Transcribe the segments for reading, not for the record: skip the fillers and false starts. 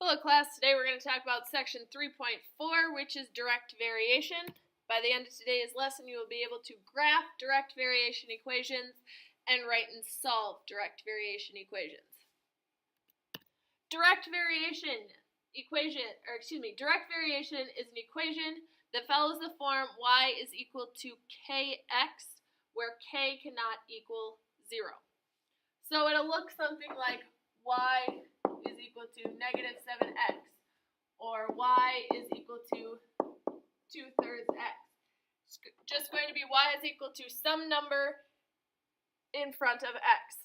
Hello class, today we're going to talk about section 3.4, which is direct variation. By the end of today's lesson, you will be able to graph direct variation equations and write and solve direct variation equations. Direct variation is an equation that follows the form y is equal to kx, where k cannot equal 0. So it'll look something like y is equal to negative 7x, or y is equal to 2/3 x. It's just going to be y is equal to some number in front of x.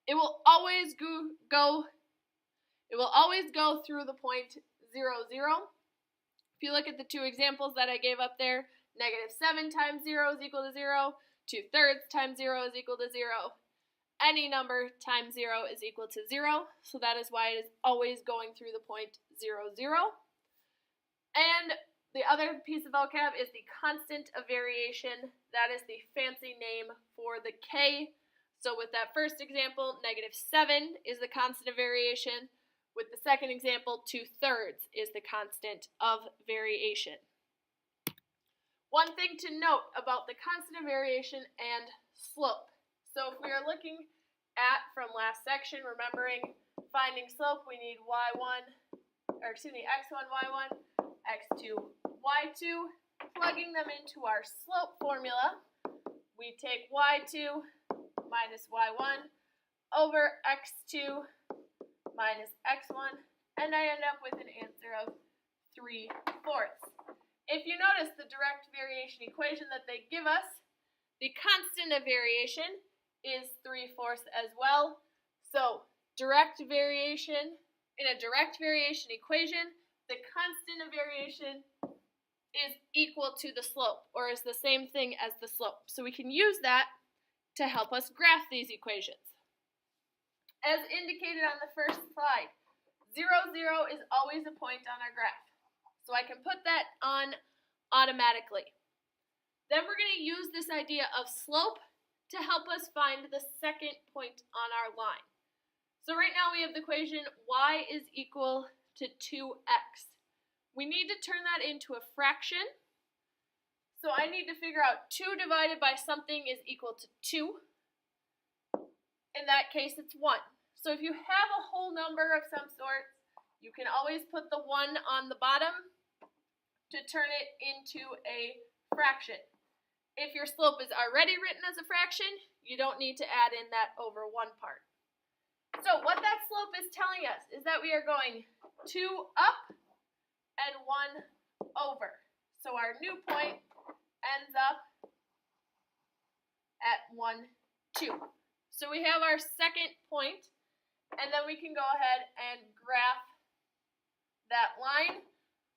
It will always go through the point 0, 0. If you look at the two examples that I gave up there, negative 7 times 0 is equal to 0, 2/3 times 0 is equal to 0. Any number times 0 is equal to 0, so that is why it is always going through the point 0, 0. And the other piece of vocab is the constant of variation. That is the fancy name for the k. So with that first example, negative 7 is the constant of variation. With the second example, 2/3 is the constant of variation. One thing to note about the constant of variation and slope. So if we are looking at from last section, remembering finding slope, we need x1, y1, x2, y2. Plugging them into our slope formula, we take y2 minus y1 over x2 minus x1, and I end up with an answer of 3/4. If you notice the direct variation equation that they give us, the constant of variation is 3/4 as well. So in a direct variation equation, the constant of variation is equal to the slope, or is the same thing as the slope. So we can use that to help us graph these equations. As indicated on the first slide, 0, 0 is always a point on our graph. So I can put that on automatically. Then we're going to use this idea of slope to help us find the second point on our line. So right now we have the equation y is equal to 2x. We need to turn that into a fraction. So I need to figure out 2 divided by something is equal to 2. In that case, it's 1. So if you have a whole number of some sort, you can always put the 1 on the bottom to turn it into a fraction. If your slope is already written as a fraction, you don't need to add in that over 1 part. So what that slope is telling us is that we are going 2 up and 1 over. So our new point ends up at 1, 2. So we have our second point, and then we can go ahead and graph that line.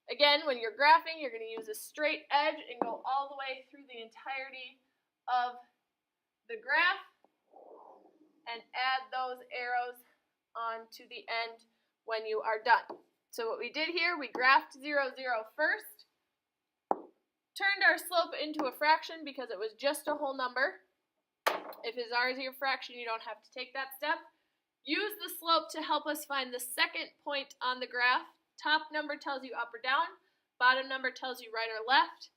Again, when you're graphing, you're going to use a straight edge and go all the way through the entirety of the graph and add those arrows onto the end when you are done. So what we did here, we graphed 0, 0 first, turned our slope into a fraction because it was just a whole number. If it's already a fraction, you don't have to take that step. Use the slope to help us find the second point on the graph. Top number tells you up or down, bottom number tells you right or left,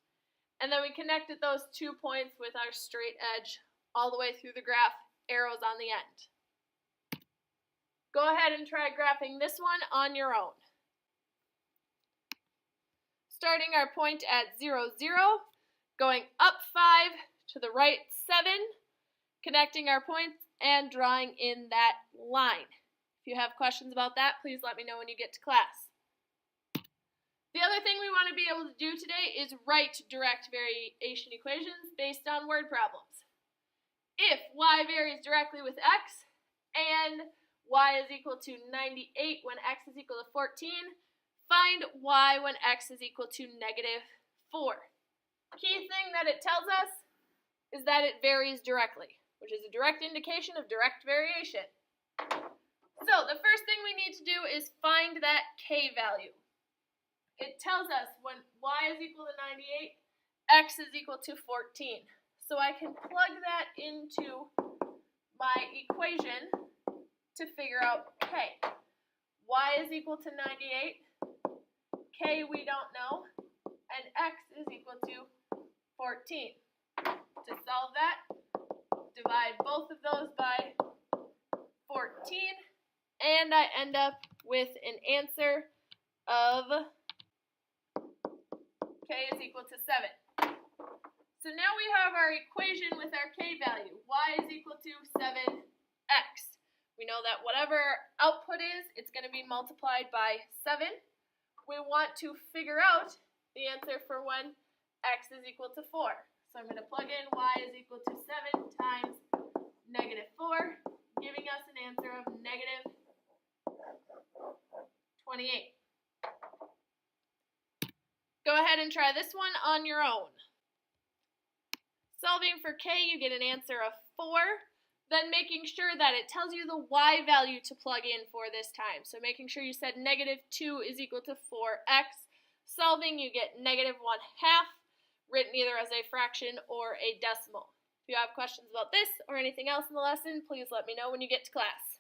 and then we connected those 2 points with our straight edge all the way through the graph, arrows on the end. Go ahead and try graphing this one on your own. Starting our point at 0, 0, going up 5, to the right 7, connecting our points and drawing in that line. If you have questions about that, please let me know when you get to class. The other thing we want to be able to do today is write direct variation equations based on word problems. If y varies directly with x and y is equal to 98 when x is equal to 14, find y when x is equal to negative 4. Key thing that it tells us is that it varies directly, which is a direct indication of direct variation. So the first thing we need to do is find that k value. It tells us when y is equal to 98, x is equal to 14. So I can plug that into my equation to figure out k. y is equal to 98, k we don't know, and x is equal to 14. To solve that, divide both of those by 14, and I end up with an answer of k is equal to 7. So now we have our equation with our k value. Y is equal to 7x. We know that whatever our output is, it's going to be multiplied by 7. We want to figure out the answer for when x is equal to 4. So I'm going to plug in y is equal to 7 times negative 4, giving us an answer of negative 28. Go ahead and try this one on your own. Solving for k, you get an answer of 4, then making sure that it tells you the y value to plug in for this time. So making sure you said negative 2 is equal to 4x. Solving, you get negative 1/2, written either as a fraction or a decimal. If you have questions about this or anything else in the lesson, please let me know when you get to class.